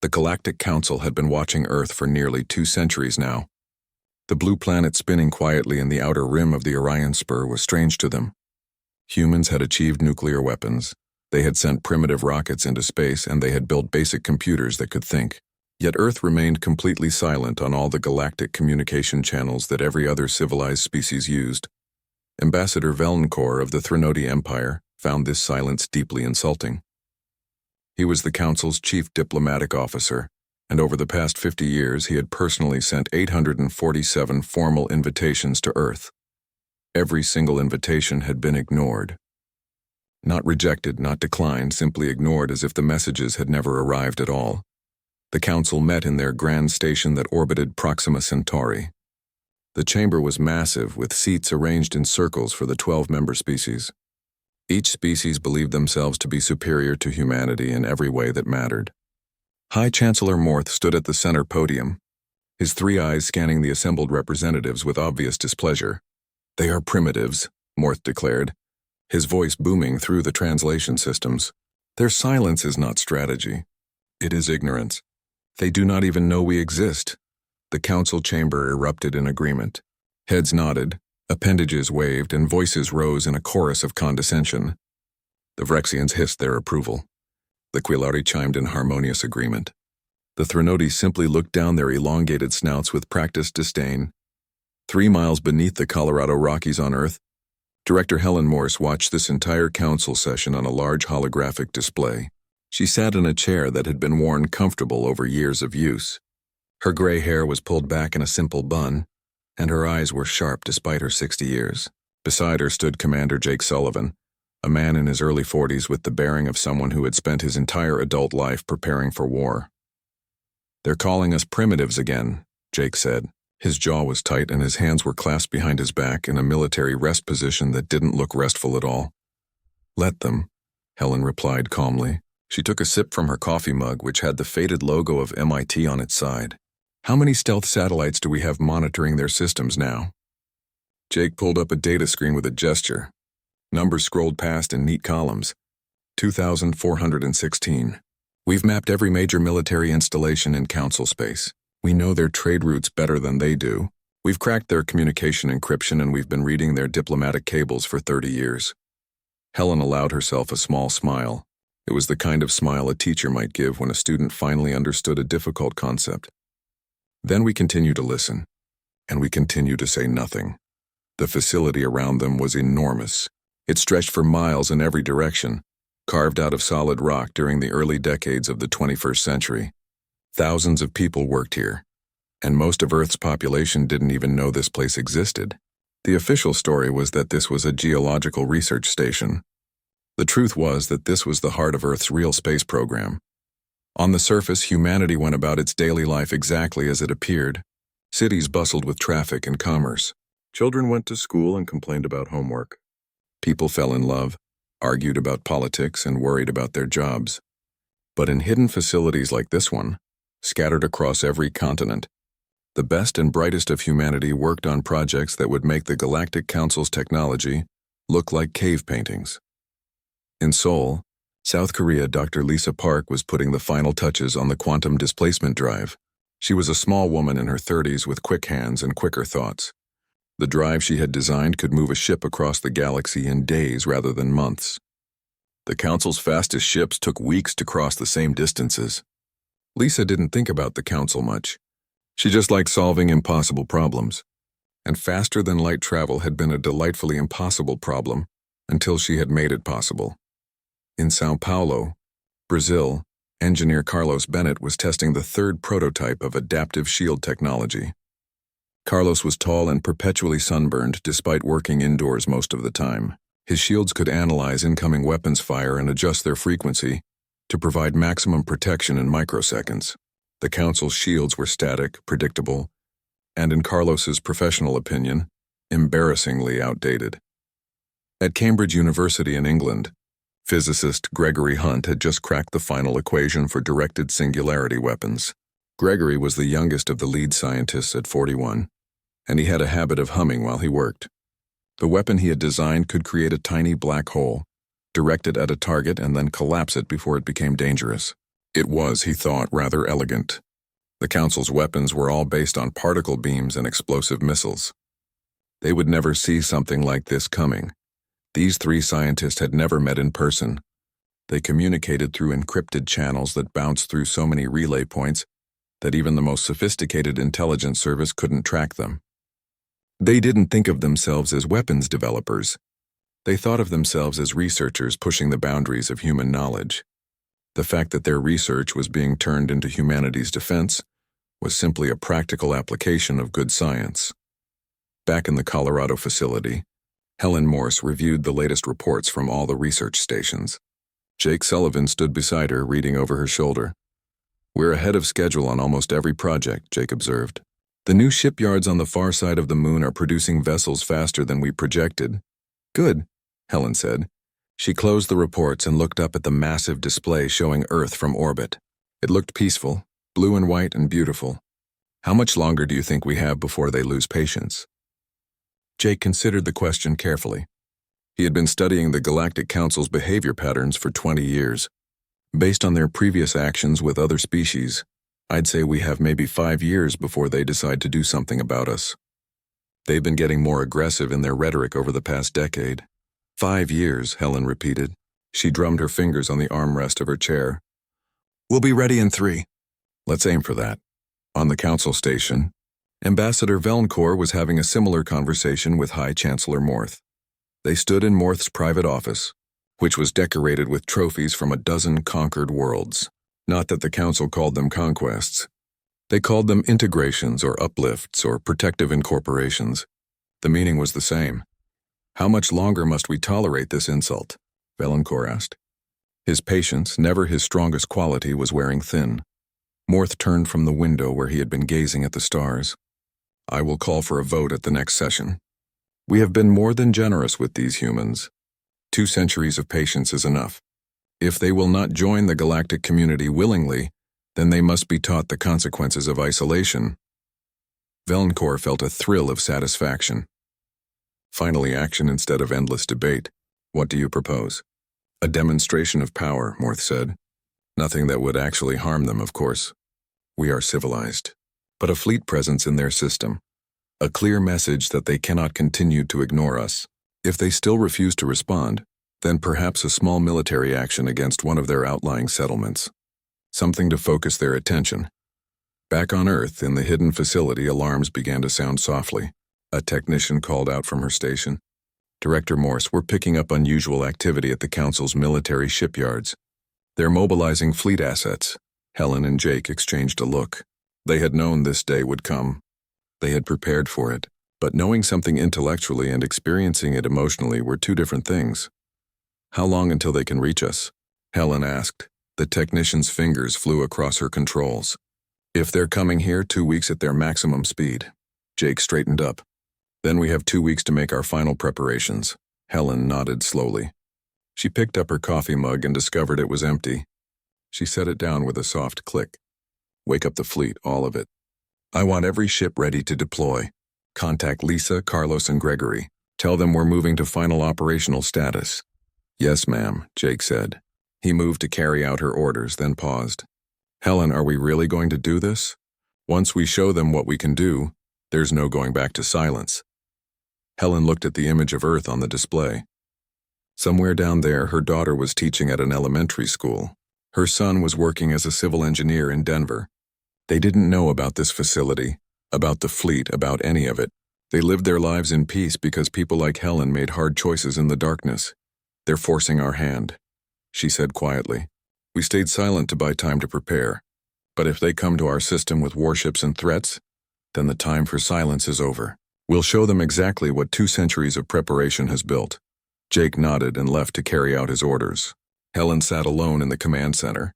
The Galactic Council had been watching Earth for nearly 2 centuries now. The blue planet spinning quietly in the outer rim of the Orion Spur was strange to them. Humans had achieved nuclear weapons, they had sent primitive rockets into space, and they had built basic computers that could think. Yet Earth remained completely silent on all the galactic communication channels that every other civilized species used. Ambassador Velncourt of the Threnody Empire found this silence deeply insulting. He was the Council's chief diplomatic officer, and over the past 50 years he had personally sent 847 formal invitations to Earth. Every single invitation had been ignored. Not rejected, not declined, simply ignored as if the messages had never arrived at all. The Council met in their grand station that orbited Proxima Centauri. The chamber was massive, with seats arranged in circles for the 12 member species. Each species believed themselves to be superior to humanity in every way that mattered. High Chancellor Morth stood at the center podium, his 3 eyes scanning the assembled representatives with obvious displeasure. "They are primitives," Morth declared, his voice booming through the translation systems. "Their silence is not strategy. It is ignorance. They do not even know we exist." The council chamber erupted in agreement. Heads nodded, appendages waved, and voices rose in a chorus of condescension. The Vrexians hissed their approval. The Quilari chimed in harmonious agreement. The Threnody simply looked down their elongated snouts with practiced disdain. 3 miles beneath the Colorado Rockies on Earth, Director Helen Morse watched this entire council session on a large holographic display. She sat in a chair that had been worn comfortable over years of use. Her gray hair was pulled back in a simple bun, and her eyes were sharp despite her 60 years. Beside her stood Commander Jake Sullivan, a man in his early 40s with the bearing of someone who had spent his entire adult life preparing for war. "They're calling us primitives again," Jake said. His jaw was tight and his hands were clasped behind his back in a military rest position that didn't look restful at all. "Let them," Helen replied calmly. She took a sip from her coffee mug, which had the faded logo of MIT on its side. "How many stealth satellites do we have monitoring their systems now?" Jake pulled up a data screen with a gesture. Numbers scrolled past in neat columns. 2,416. "We've mapped every major military installation in Council space. We know their trade routes better than they do. We've cracked their communication encryption, and we've been reading their diplomatic cables for 30 years. Helen allowed herself a small smile. It was the kind of smile a teacher might give when a student finally understood a difficult concept. Then we continue to listen, and we continue to say nothing. The facility around them was enormous. It stretched for miles in every direction, carved out of solid rock during the early decades of the 21st century. Thousands of people worked here, and most of Earth's population didn't even know this place existed. The official story was that this was a geological research station. The truth was that this was the heart of Earth's real space program. On the surface, humanity went about its daily life exactly as it appeared. Cities bustled with traffic and commerce. Children went to school and complained about homework. People fell in love, argued about politics, and worried about their jobs. But in hidden facilities like this one, scattered across every continent, the best and brightest of humanity worked on projects that would make the Galactic Council's technology look like cave paintings. In Seoul, South Korea, Dr. Lisa Park was putting the final touches on the quantum displacement drive. She was a small woman in her 30s with quick hands and quicker thoughts. The drive she had designed could move a ship across the galaxy in days rather than months. The Council's fastest ships took weeks to cross the same distances. Lisa didn't think about the Council much. She just liked solving impossible problems. And faster-than-light travel had been a delightfully impossible problem until she had made it possible. In São Paulo, Brazil, engineer Carlos Bennett was testing the 3rd prototype of adaptive shield technology. Carlos was tall and perpetually sunburned despite working indoors most of the time. His shields could analyze incoming weapons fire and adjust their frequency to provide maximum protection in microseconds. The Council's shields were static, predictable, and in Carlos's professional opinion, embarrassingly outdated. At Cambridge University in England, physicist Gregory Hunt had just cracked the final equation for directed singularity weapons. Gregory was the youngest of the lead scientists at 41, and he had a habit of humming while he worked. The weapon he had designed could create a tiny black hole, direct it at a target, and then collapse it before it became dangerous. It was, he thought, rather elegant. The Council's weapons were all based on particle beams and explosive missiles. They would never see something like this coming. These three scientists had never met in person. They communicated through encrypted channels that bounced through so many relay points that even the most sophisticated intelligence service couldn't track them. They didn't think of themselves as weapons developers. They thought of themselves as researchers pushing the boundaries of human knowledge. The fact that their research was being turned into humanity's defense was simply a practical application of good science. Back in the Colorado facility, Helen Morse reviewed the latest reports from all the research stations. Jake Sullivan stood beside her, reading over her shoulder. "We're ahead of schedule on almost every project," Jake observed. "The new shipyards on the far side of the moon are producing vessels faster than we projected." "Good," Helen said. She closed the reports and looked up at the massive display showing Earth from orbit. It looked peaceful, blue and white and beautiful. "How much longer do you think we have before they lose patience?" Jake considered the question carefully. He had been studying the Galactic Council's behavior patterns for 20 years. Based on their previous actions with other species, I'd say we have maybe 5 years before they decide to do something about us. They've been getting more aggressive in their rhetoric over the past decade. 5 years, Helen repeated. She drummed her fingers on the armrest of her chair. "We'll be ready in 3. "Let's aim for that." On the council station, Ambassador Velncourt was having a similar conversation with High Chancellor Morth. They stood in Morth's private office, which was decorated with trophies from a dozen conquered worlds. Not that the council called them conquests. They called them integrations or uplifts or protective incorporations. The meaning was the same. "How much longer must we tolerate this insult?" Velncourt asked. His patience, never his strongest quality, was wearing thin. Morth turned from the window where he had been gazing at the stars. "I will call for a vote at the next session. We have been more than generous with these humans. 2 centuries of patience is enough. If they will not join the galactic community willingly, then they must be taught the consequences of isolation." Velncourt felt a thrill of satisfaction. "Finally, action instead of endless debate. What do you propose?" "A demonstration of power," Morth said. "Nothing that would actually harm them, of course. We are civilized. But a fleet presence in their system. A clear message that they cannot continue to ignore us. If they still refuse to respond, then perhaps a small military action against one of their outlying settlements. Something to focus their attention." Back on Earth, in the hidden facility, alarms began to sound softly. A technician called out from her station. "Director Morse, we're picking up unusual activity at the Council's military shipyards. They're mobilizing fleet assets." Helen and Jake exchanged a look. They had known this day would come. They had prepared for it, but knowing something intellectually and experiencing it emotionally were 2 different things. "How long until they can reach us?" Helen asked. The technician's fingers flew across her controls. "If they're coming here, 2 weeks at their maximum speed." Jake straightened up. "Then we have 2 weeks to make our final preparations." Helen nodded slowly. She picked up her coffee mug and discovered it was empty. She set it down with a soft click. "Wake up the fleet, all of it. I want every ship ready to deploy. Contact Lisa, Carlos, and Gregory. Tell them we're moving to final operational status." "Yes, ma'am," Jake said. He moved to carry out her orders, then paused. "Helen, are we really going to do this? Once we show them what we can do, there's no going back to silence." Helen looked at the image of Earth on the display. Somewhere down there, her daughter was teaching at an elementary school. Her son was working as a civil engineer in Denver. They didn't know about this facility, about the fleet, about any of it. They lived their lives in peace because people like Helen made hard choices in the darkness. "They're forcing our hand," she said quietly. "We stayed silent to buy time to prepare. But if they come to our system with warships and threats, then the time for silence is over. We'll show them exactly what 2 centuries of preparation has built." Jake nodded and left to carry out his orders. Helen sat alone in the command center,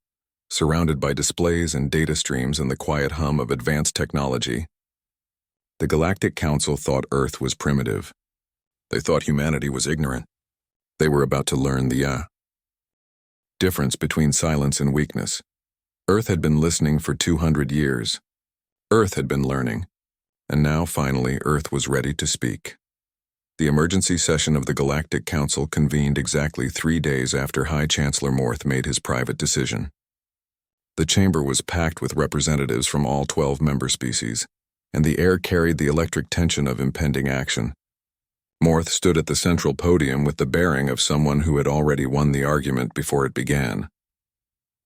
surrounded by displays and data streams and the quiet hum of advanced technology. The Galactic Council thought Earth was primitive. They thought humanity was ignorant. They were about to learn the difference between silence and weakness. Earth had been listening for 200 years. Earth had been learning. And now, finally, Earth was ready to speak. The emergency session of the Galactic Council convened exactly 3 days after High Chancellor Morth made his private decision. The chamber was packed with representatives from all 12 member species, and the air carried the electric tension of impending action. Morth stood at the central podium with the bearing of someone who had already won the argument before it began.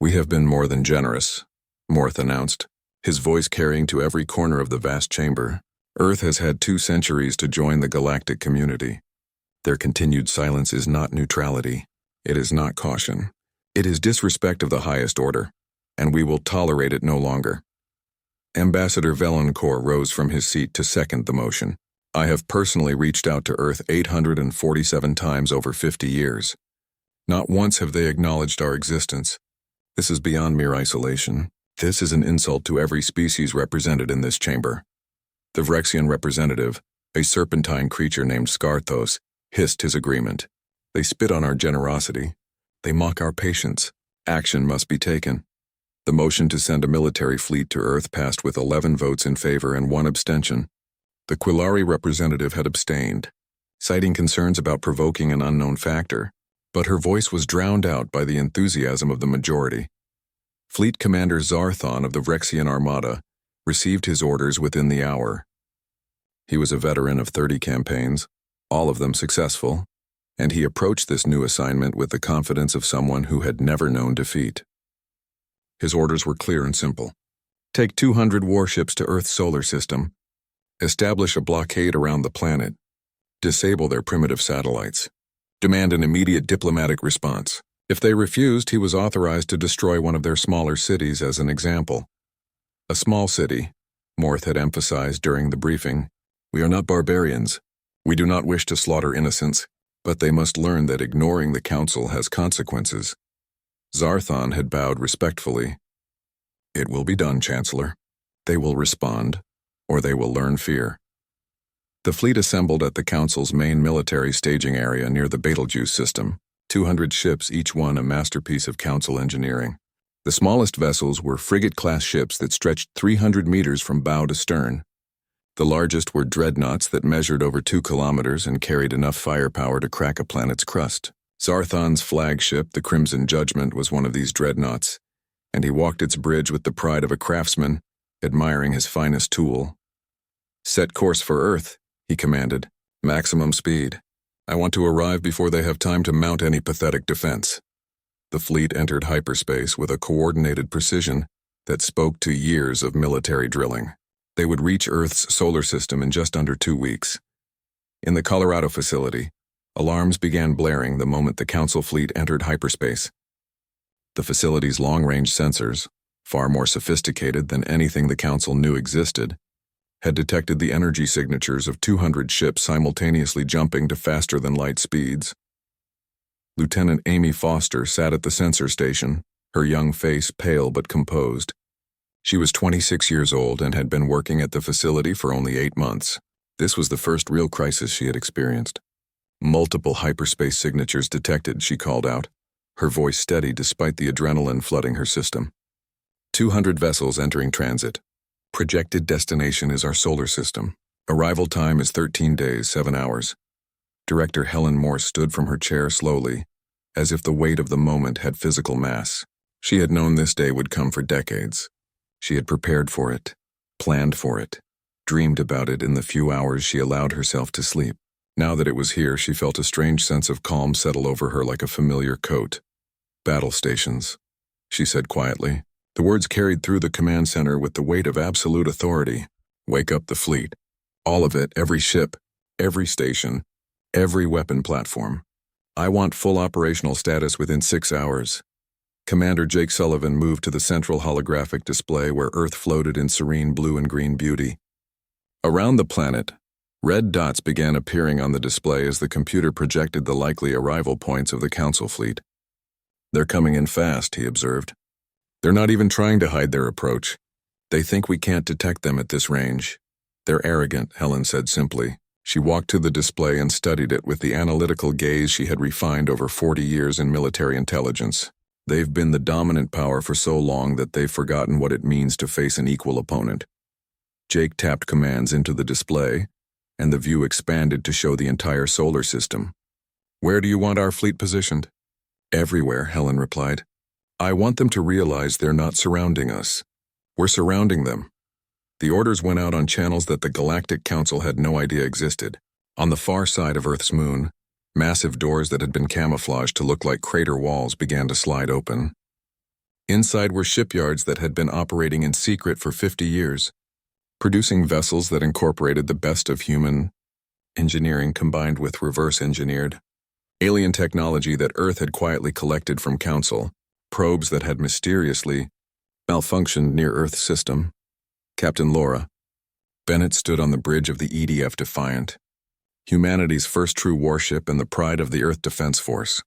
"We have been more than generous," Morth announced, his voice carrying to every corner of the vast chamber. "Earth has had 2 centuries to join the galactic community. Their continued silence is not neutrality. It is not caution. It is disrespect of the highest order, and we will tolerate it no longer." Ambassador Valancourt rose from his seat to second the motion. "I have personally reached out to Earth 847 times over 50 years. Not once have they acknowledged our existence. This is beyond mere isolation. This is an insult to every species represented in this chamber." The Vrexian representative, a serpentine creature named Scarthos, hissed his agreement. "They spit on our generosity. They mock our patience. Action must be taken." The motion to send a military fleet to Earth passed with 11 votes in favor and 1 abstention. The Quillari representative had abstained, citing concerns about provoking an unknown factor, but her voice was drowned out by the enthusiasm of the majority. Fleet Commander Zarthon of the Vrexian Armada received his orders within the hour. He was a veteran of 30 campaigns, all of them successful, and he approached this new assignment with the confidence of someone who had never known defeat. His orders were clear and simple. Take 200 warships to Earth's solar system, establish a blockade around the planet, disable their primitive satellites, demand an immediate diplomatic response. If they refused, he was authorized to destroy one of their smaller cities as an example. A small city, Morth had emphasized during the briefing. "We are not barbarians. We do not wish to slaughter innocents, but they must learn that ignoring the council has consequences." Zarthon had bowed respectfully. "It will be done, Chancellor. They will respond, or they will learn fear." The fleet assembled at the council's main military staging area near the Betelgeuse system, 200 ships, each one a masterpiece of council engineering. The smallest vessels were frigate-class ships that stretched 300 meters from bow to stern. The largest were dreadnoughts that measured over 2 kilometers and carried enough firepower to crack a planet's crust. Zarthon's flagship, the Crimson Judgment, was one of these dreadnoughts, and he walked its bridge with the pride of a craftsman, admiring his finest tool. "Set course for Earth," he commanded. "Maximum speed. I want to arrive before they have time to mount any pathetic defense." The fleet entered hyperspace with a coordinated precision that spoke to years of military drilling. They would reach Earth's solar system in just under 2 weeks. In the Colorado facility, alarms began blaring the moment the Council fleet entered hyperspace. The facility's long-range sensors, far more sophisticated than anything the Council knew existed, had detected the energy signatures of 200 ships simultaneously jumping to faster-than-light speeds. Lieutenant Amy Foster sat at the sensor station, her young face pale but composed. She was 26 years old and had been working at the facility for only 8 months. This was the first real crisis she had experienced. "Multiple hyperspace signatures detected," she called out, her voice steady despite the adrenaline flooding her system. 200 vessels entering transit. Projected destination is our solar system. Arrival time is 13 days, 7 hours. Director Helen Morse stood from her chair slowly, as if the weight of the moment had physical mass. She had known this day would come for decades. She had prepared for it, planned for it, dreamed about it in the few hours she allowed herself to sleep. Now that it was here, she felt a strange sense of calm settle over her like a familiar coat. "Battle stations," she said quietly. The words carried through the command center with the weight of absolute authority. "Wake up the fleet. All of it, every ship, every station, every weapon platform. I want full operational status within 6 hours." Commander Jake Sullivan moved to the central holographic display where Earth floated in serene blue and green beauty. Around the planet, red dots began appearing on the display as the computer projected the likely arrival points of the Council fleet. "They're coming in fast," he observed. "They're not even trying to hide their approach. They think we can't detect them at this range. They're arrogant," Helen said simply. She walked to the display and studied it with the analytical gaze she had refined over 40 years in military intelligence. They've been the dominant power for so long that they've forgotten what it means to face an equal opponent. Jake tapped commands into the display, and the view expanded to show the entire solar system. "Where do you want our fleet positioned?" "Everywhere," Helen replied. I want them to realize they're not surrounding us. We're surrounding them. The orders went out on channels that the Galactic Council had no idea existed. On the far side of Earth's moon, massive doors that had been camouflaged to look like crater walls began to slide open. Inside were shipyards that had been operating in secret for 50 years, producing vessels that incorporated the best of human engineering combined with reverse-engineered alien technology that Earth had quietly collected from Council, probes that had mysteriously malfunctioned near Earth's system. Captain Laura Bennett stood on the bridge of the EDF Defiant, humanity's first true warship and the pride of the Earth Defense Force.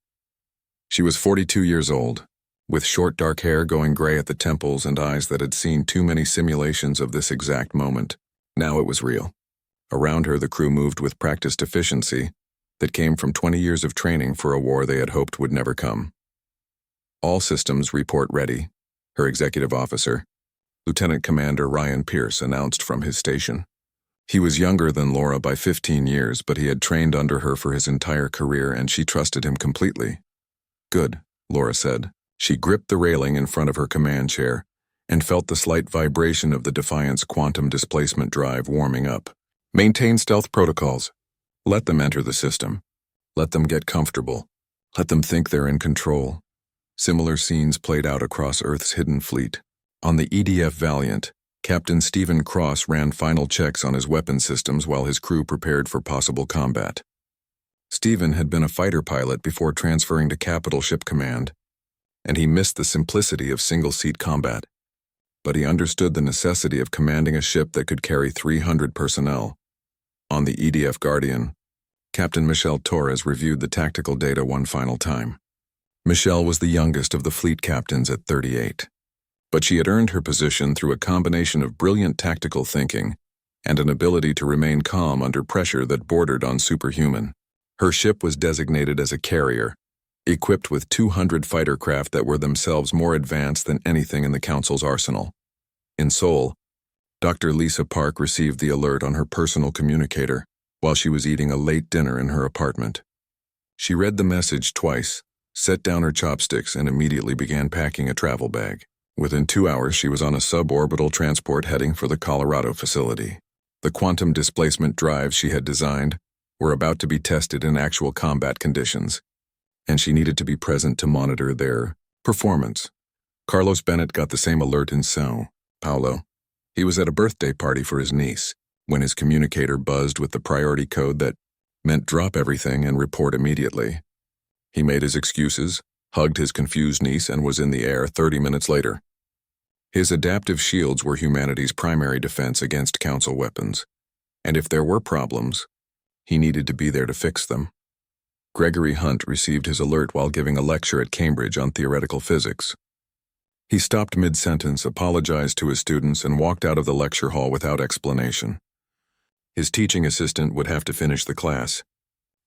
She was 42 years old, with short dark hair going gray at the temples and eyes that had seen too many simulations of this exact moment. Now it was real. Around her, the crew moved with practiced efficiency that came from 20 years of training for a war they had hoped would never come. All systems report ready, her executive officer, Lieutenant Commander Ryan Pierce, announced from his station. He was younger than Laura by 15 years, but he had trained under her for his entire career and she trusted him completely. Good, Laura said. She gripped the railing in front of her command chair and felt the slight vibration of the Defiant's quantum displacement drive warming up. Maintain stealth protocols. Let them enter the system. Let them get comfortable. Let them think they're in control. Similar scenes played out across Earth's hidden fleet. On the EDF Valiant, Captain Stephen Cross ran final checks on his weapon systems while his crew prepared for possible combat. Stephen had been a fighter pilot before transferring to Capital Ship Command, and he missed the simplicity of single-seat combat. But he understood the necessity of commanding a ship that could carry 300 personnel. On the EDF Guardian, Captain Michelle Torres reviewed the tactical data one final time. Michelle was the youngest of the fleet captains at 38. But she had earned her position through a combination of brilliant tactical thinking and an ability to remain calm under pressure that bordered on superhuman. Her ship was designated as a carrier, equipped with 200 fighter craft that were themselves more advanced than anything in the Council's arsenal. In Seoul, Dr. Lisa Park received the alert on her personal communicator while she was eating a late dinner in her apartment. She read the message twice, set down her chopsticks, and immediately began packing a travel bag. Within 2 hours, she was on a suborbital transport heading for the Colorado facility. The quantum displacement drives she had designed were about to be tested in actual combat conditions, and she needed to be present to monitor their performance. Carlos Bennett got the same alert in São Paulo. He was at a birthday party for his niece when his communicator buzzed with the priority code that meant drop everything and report immediately. He made his excuses, hugged his confused niece, and was in the air 30 minutes later. His adaptive shields were humanity's primary defense against Council weapons, and if there were problems, he needed to be there to fix them. Gregory Hunt received his alert while giving a lecture at Cambridge on theoretical physics. He stopped mid-sentence, apologized to his students, and walked out of the lecture hall without explanation. His teaching assistant would have to finish the class.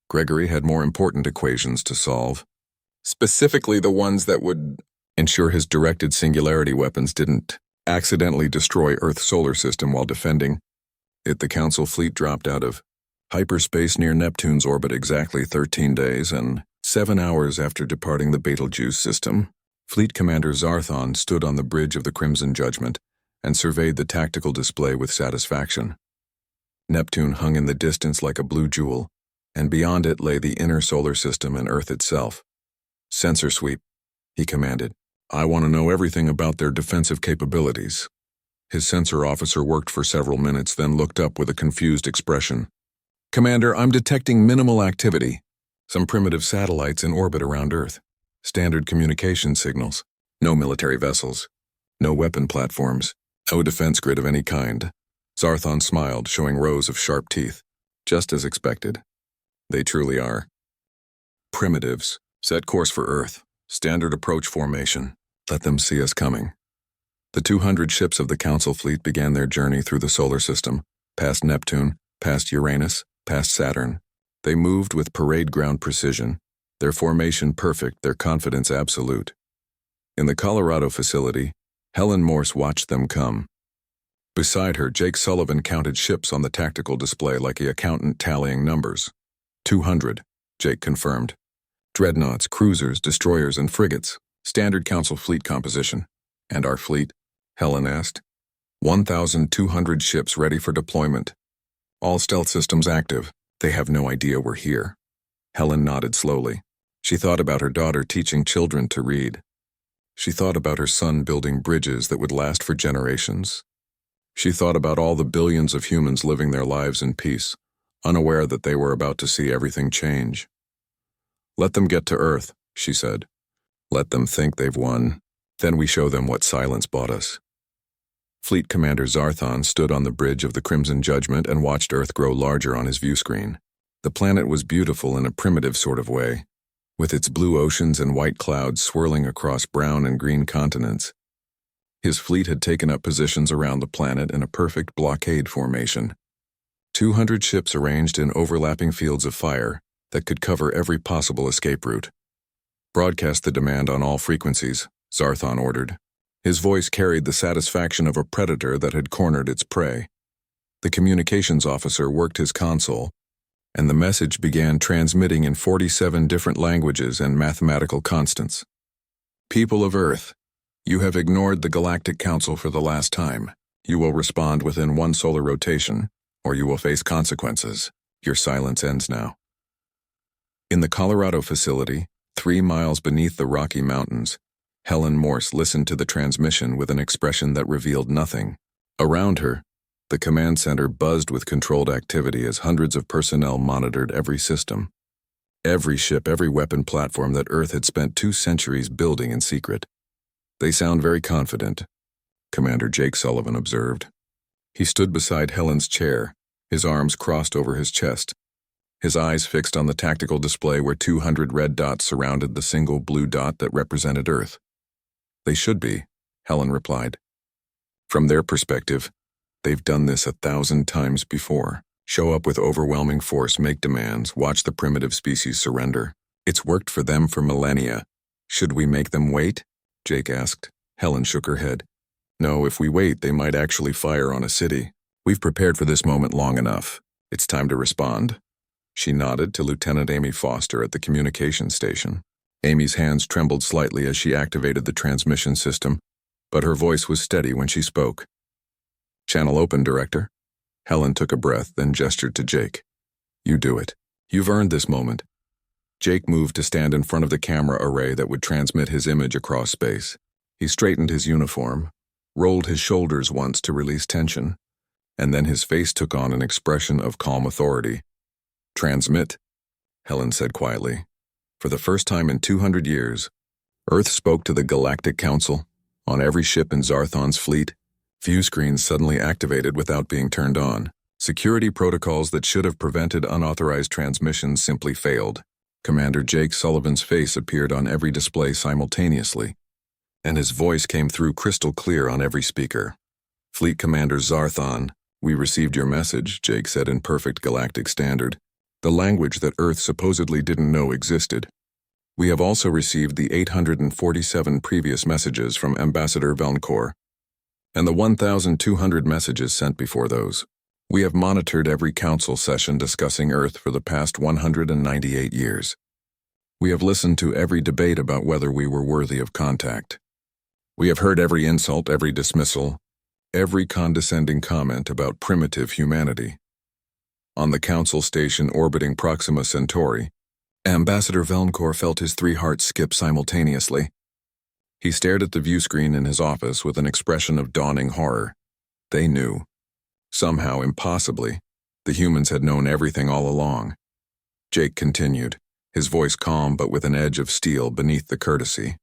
Gregory had more important equations to solve, specifically the ones that would ensure his directed singularity weapons didn't accidentally destroy Earth's solar system while defending it. The Council fleet dropped out of hyperspace near Neptune's orbit exactly 13 days and 7 hours after departing the Betelgeuse system. Fleet Commander Zarthon stood on the bridge of the Crimson Judgment and surveyed the tactical display with satisfaction. Neptune hung in the distance like a blue jewel, and beyond it lay the inner solar system and Earth itself. "Sensor sweep," he commanded. "I want to know everything about their defensive capabilities." His sensor officer worked for several minutes, then looked up with a confused expression. "Commander, I'm detecting minimal activity. Some primitive satellites in orbit around Earth. Standard communication signals. No military vessels. No weapon platforms. No defense grid of any kind." Zarthon smiled, showing rows of sharp teeth. "Just as expected. They truly are. Primitives. Set course for Earth. Standard approach formation. Let them see us coming." The 200 ships of the Council fleet began their journey through the solar system, past Neptune, past Uranus, past Saturn. They moved with parade ground precision, their formation perfect, their confidence absolute. In the Colorado facility, Helen Morse watched them come. Beside her, Jake Sullivan counted ships on the tactical display like an accountant tallying numbers. 200, Jake confirmed. Dreadnoughts, cruisers, destroyers, and frigates. Standard Council fleet composition. And our fleet? Helen asked. 1,200 ships ready for deployment. All stealth systems active. They have no idea we're here. Helen nodded slowly. She thought about her daughter teaching children to read. She thought about her son building bridges that would last for generations. She thought about all the billions of humans living their lives in peace, unaware that they were about to see everything change. Let them get to Earth, she said. Let them think they've won. Then we show them what silence bought us. Fleet Commander Zarthon stood on the bridge of the Crimson Judgment and watched Earth grow larger on his view screen. The planet was beautiful in a primitive sort of way, with its blue oceans and white clouds swirling across brown and green continents. His fleet had taken up positions around the planet in a perfect blockade formation. 200 ships arranged in overlapping fields of fire that could cover every possible escape route. Broadcast the demand on all frequencies, Zarthon ordered. His voice carried the satisfaction of a predator that had cornered its prey. The communications officer worked his console, and the message began transmitting in 47 different languages and mathematical constants. People of Earth, you have ignored the Galactic Council for the last time. You will respond within one solar rotation, or you will face consequences. Your silence ends now. In the Colorado facility, 3 miles beneath the Rocky Mountains, Helen Morse listened to the transmission with an expression that revealed nothing. Around her, the command center buzzed with controlled activity as hundreds of personnel monitored every system. Every ship, every weapon platform that Earth had spent 2 centuries building in secret. They sound very confident, Commander Jake Sullivan observed. He stood beside Helen's chair, his arms crossed over his chest, his eyes fixed on the tactical display where 200 red dots surrounded the single blue dot that represented Earth. They should be, Helen replied. From their perspective, they've done this 1,000 times before. Show up with overwhelming force, make demands, watch the primitive species surrender. It's worked for them for millennia. Should we make them wait? Jake asked. Helen shook her head. No, if we wait, they might actually fire on a city. We've prepared for this moment long enough. It's time to respond. She nodded to Lieutenant Amy Foster at the communications station. Amy's hands trembled slightly as she activated the transmission system, but her voice was steady when she spoke. Channel open, Director. Helen took a breath, then gestured to Jake. You do it. You've earned this moment. Jake moved to stand in front of the camera array that would transmit his image across space. He straightened his uniform, rolled his shoulders once to release tension, and then his face took on an expression of calm authority. Transmit, Helen said quietly. For the first time in 200 years, Earth spoke to the Galactic Council. On every ship in Zarthon's fleet, view screens suddenly activated without being turned on. Security protocols that should have prevented unauthorized transmissions simply failed. Commander Jake Sullivan's face appeared on every display simultaneously, and his voice came through crystal clear on every speaker. Fleet Commander Zarthon, we received your message, Jake said in perfect galactic standard, the language that Earth supposedly didn't know existed. We have also received the 847 previous messages from Ambassador Velncourt, and the 1,200 messages sent before those. We have monitored every council session discussing Earth for the past 198 years. We have listened to every debate about whether we were worthy of contact. We have heard every insult, every dismissal, every condescending comment about primitive humanity. On the council station orbiting Proxima Centauri, Ambassador Velncourt felt his 3 hearts skip simultaneously. He stared at the view screen in his office with an expression of dawning horror. They knew. Somehow, impossibly, the humans had known everything all along. Jake continued, his voice calm but with an edge of steel beneath the courtesy.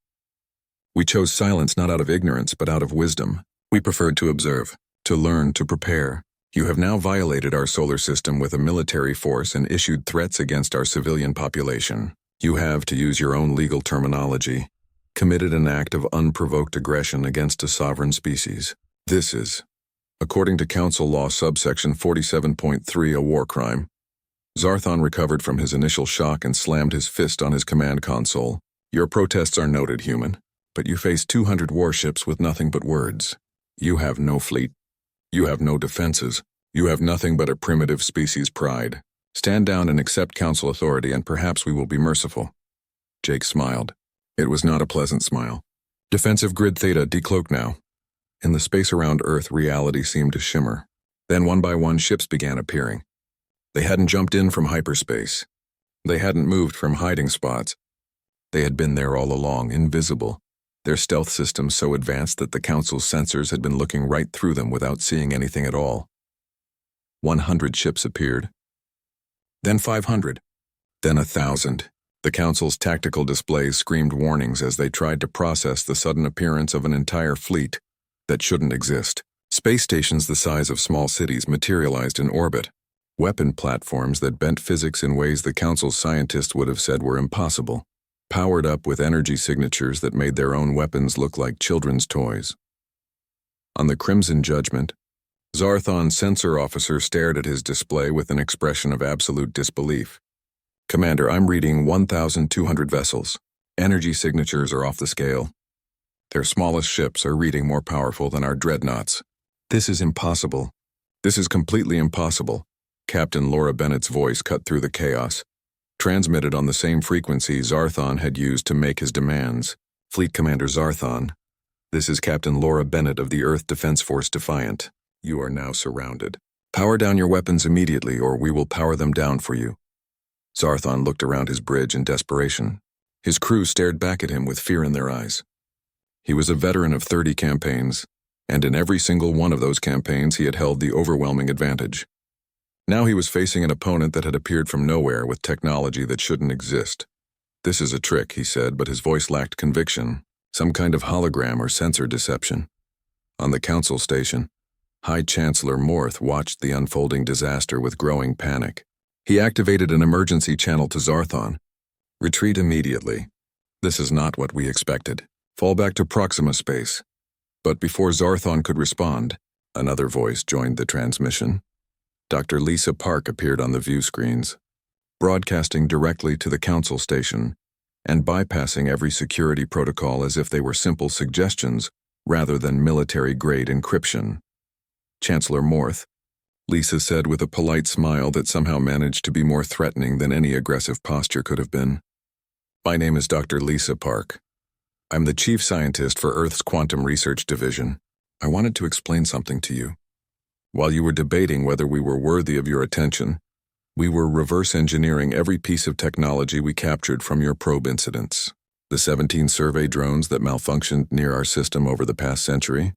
We chose silence not out of ignorance but out of wisdom. We preferred to observe, to learn, to prepare. You have now violated our solar system with a military force and issued threats against our civilian population. You have, to use your own legal terminology, committed an act of unprovoked aggression against a sovereign species. This is, according to Council Law subsection 47.3, a war crime. Zarthon recovered from his initial shock and slammed his fist on his command console. Your protests are noted, human, but you face 200 warships with nothing but words. You have no fleet. You have no defenses. You have nothing but a primitive species pride. Stand down and accept council authority and perhaps we will be merciful. Jake smiled. It was not a pleasant smile. Defensive grid theta decloaked now. In the space around Earth, reality seemed to shimmer. Then one by one ships began appearing. They hadn't jumped in from hyperspace. They hadn't moved from hiding spots. They had been there all along, invisible. Their stealth systems so advanced that the Council's sensors had been looking right through them without seeing anything at all. 100 ships appeared. Then 500. Then 1,000. The Council's tactical displays screamed warnings as they tried to process the sudden appearance of an entire fleet that shouldn't exist. Space stations the size of small cities materialized in orbit. Weapon platforms that bent physics in ways the Council's scientists would have said were impossible. Powered up with energy signatures that made their own weapons look like children's toys. On the Crimson Judgment, Zarthon's sensor officer stared at his display with an expression of absolute disbelief. "Commander, I'm reading 1,200 vessels. Energy signatures are off the scale. Their smallest ships are reading more powerful than our dreadnoughts. This is impossible. This is completely impossible." Captain Laura Bennett's voice cut through the chaos. Transmitted on the same frequency Zarthon had used to make his demands. "Fleet Commander Zarthon, this is Captain Laura Bennett of the Earth Defense Force Defiant. You are now surrounded. Power down your weapons immediately or we will power them down for you." Zarthon looked around his bridge in desperation. His crew stared back at him with fear in their eyes. He was a veteran of 30 campaigns, and in every single one of those campaigns he had held the overwhelming advantage. Now he was facing an opponent that had appeared from nowhere with technology that shouldn't exist. "This is a trick," he said, but his voice lacked conviction. Some kind of hologram or sensor deception. On the Council station, High Chancellor Morth watched the unfolding disaster with growing panic. He activated an emergency channel to Zarthon. "Retreat immediately. This is not what we expected. Fall back to Proxima space." But before Zarthon could respond, another voice joined the transmission. Dr. Lisa Park appeared on the view screens, broadcasting directly to the Council station and bypassing every security protocol as if they were simple suggestions rather than military-grade encryption. "Chancellor Morth," Lisa said with a polite smile that somehow managed to be more threatening than any aggressive posture could have been. "My name is Dr. Lisa Park. I'm the chief scientist for Earth's Quantum Research Division. I wanted to explain something to you. While you were debating whether we were worthy of your attention, we were reverse engineering every piece of technology we captured from your probe incidents. The 17 survey drones that malfunctioned near our system over the past century.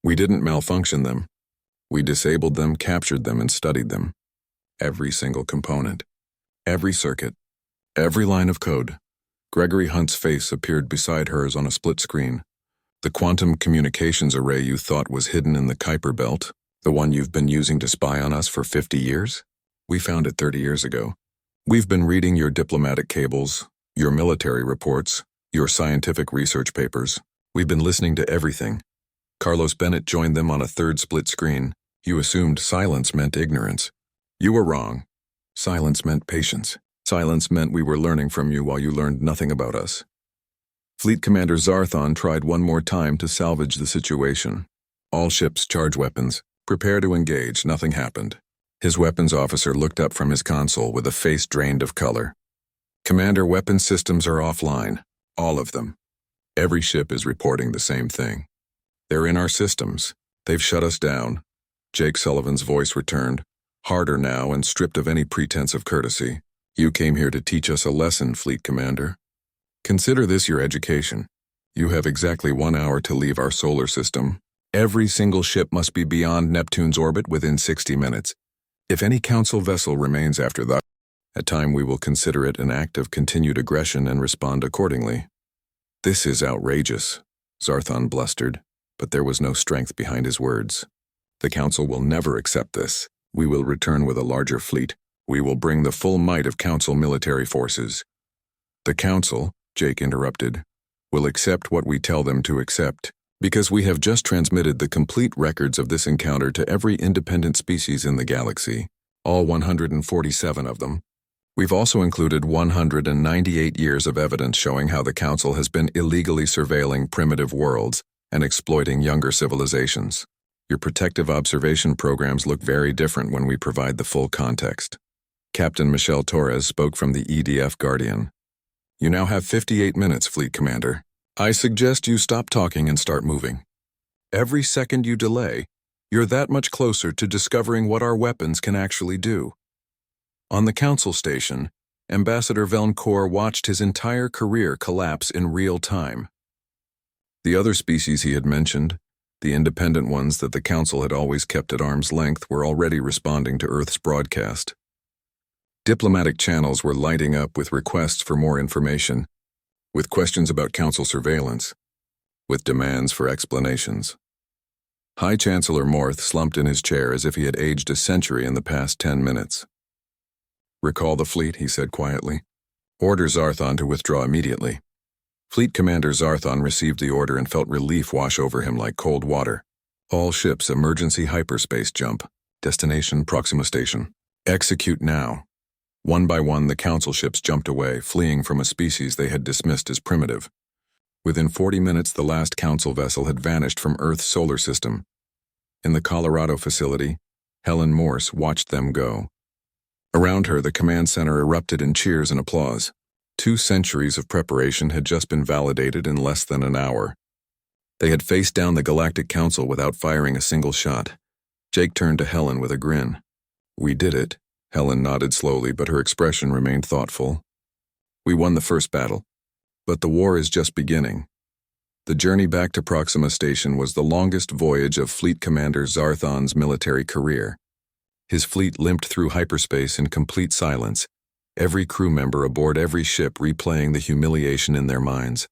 We didn't malfunction them. We disabled them, captured them, and studied them. Every single component. Every circuit. Every line of code." Gregory Hunt's face appeared beside hers on a split screen. "The quantum communications array you thought was hidden in the Kuiper Belt, the one you've been using to spy on us for 50 years? We found it 30 years ago. We've been reading your diplomatic cables, your military reports, your scientific research papers. We've been listening to everything." Carlos Bennett joined them on a third split screen. "You assumed silence meant ignorance. You were wrong. Silence meant patience. Silence meant we were learning from you while you learned nothing about us." Fleet Commander Zarthon tried one more time to salvage the situation. "All ships charge weapons. Prepare to engage." Nothing happened. His weapons officer looked up from his console with a face drained of color. "Commander, weapon systems are offline. All of them. Every ship is reporting the same thing. They're in our systems. They've shut us down." Jake Sullivan's voice returned, harder now and stripped of any pretense of courtesy. "You came here to teach us a lesson, Fleet Commander. Consider this your education. You have exactly 1 hour to leave our solar system. Every single ship must be beyond Neptune's orbit within 60 minutes. If any Council vessel remains after that time, we will consider it an act of continued aggression and respond accordingly." "This is outrageous," Zarthon blustered, but there was no strength behind his words. "The Council will never accept this. We will return with a larger fleet. We will bring the full might of Council military forces." "The Council," Jake interrupted, "will accept what we tell them to accept, because we have just transmitted the complete records of this encounter to every independent species in the galaxy, all 147 of them. We've also included 198 years of evidence showing how the Council has been illegally surveilling primitive worlds and exploiting younger civilizations. Your protective observation programs look very different when we provide the full context." Captain Michelle Torres spoke from the EDF Guardian. You now have 58 minutes, Fleet Commander. I suggest you stop talking and start moving. Every second you delay, you're that much closer to discovering what our weapons can actually do. On the Council Station, Ambassador Velncourt watched his entire career collapse in real time. The other species he had mentioned, the independent ones that the Council had always kept at arm's length, were already responding to Earth's broadcast. Diplomatic channels were lighting up with requests for more information, with questions about Council surveillance, with demands for explanations. High Chancellor Morth slumped in his chair as if he had aged a century in the past 10 minutes. "Recall the fleet," he said quietly. "Order Zarthon to withdraw immediately." Fleet Commander Zarthon received the order and felt relief wash over him like cold water. "All ships, emergency hyperspace jump. Destination Proxima Station. Execute now." One by one, the Council ships jumped away, fleeing from a species they had dismissed as primitive. Within 40 minutes, the last Council vessel had vanished from Earth's solar system. In the Colorado facility, Helen Morse watched them go. Around her, the command center erupted in cheers and applause. 2 centuries of preparation had just been validated in less than an hour. They had faced down the Galactic Council without firing a single shot. Jake turned to Helen with a grin. "We did it." Helen nodded slowly, but her expression remained thoughtful. "We won the first battle, but the war is just beginning." The journey back to Proxima Station was the longest voyage of Fleet Commander Zarthon's military career. His fleet limped through hyperspace in complete silence, every crew member aboard every ship replaying the humiliation in their minds.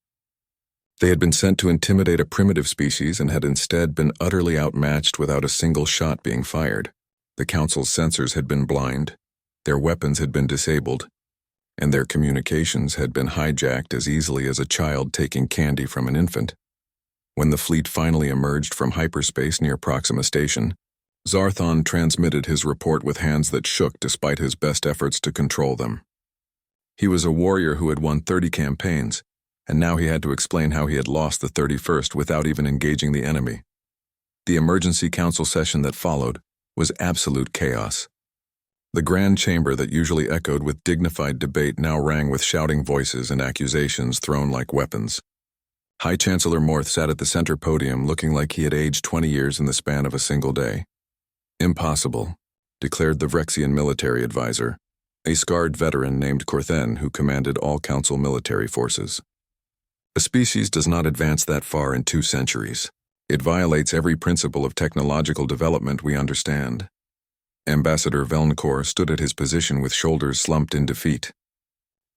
They had been sent to intimidate a primitive species and had instead been utterly outmatched without a single shot being fired. The Council's sensors had been blind, their weapons had been disabled, and their communications had been hijacked as easily as a child taking candy from an infant. When the fleet finally emerged from hyperspace near Proxima Station, Zarthon transmitted his report with hands that shook despite his best efforts to control them. He was a warrior who had won 30 campaigns, and now he had to explain how he had lost the 31st without even engaging the enemy. The emergency council session that followed was absolute chaos. The grand chamber that usually echoed with dignified debate now rang with shouting voices and accusations thrown like weapons. High Chancellor Morth sat at the center podium looking like he had aged 20 years in the span of a single day. "Impossible," declared the Vrexian military advisor, a scarred veteran named Corthen who commanded all Council military forces. "A species does not advance that far in 2 centuries. It violates every principle of technological development we understand." Ambassador Velncourt stood at his position with shoulders slumped in defeat.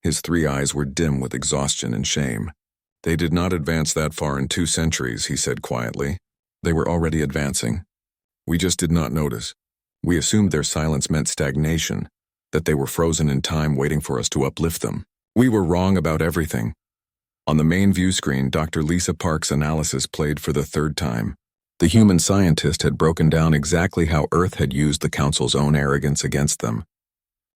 His 3 eyes were dim with exhaustion and shame. "They did not advance that far in 2 centuries, he said quietly. "They were already advancing. We just did not notice. We assumed their silence meant stagnation, that they were frozen in time waiting for us to uplift them. We were wrong about everything." On the main view screen, Dr. Lisa Park's analysis played for the 3rd time. The human scientist had broken down exactly how Earth had used the Council's own arrogance against them.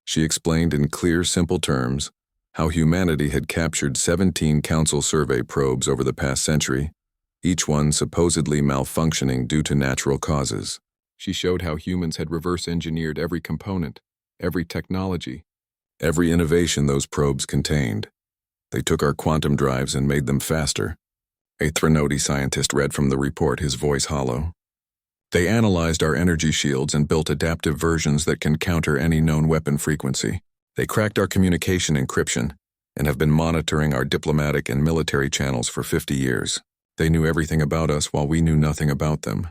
She explained in clear, simple terms how humanity had captured 17 Council survey probes over the past century, each one supposedly malfunctioning due to natural causes. She showed how humans had reverse-engineered every component, every technology, every innovation those probes contained. "They took our quantum drives and made them faster," a Threnody scientist read from the report, his voice hollow. "They analyzed our energy shields and built adaptive versions that can counter any known weapon frequency. They cracked our communication encryption and have been monitoring our diplomatic and military channels for 50 years. They knew everything about us while we knew nothing about them."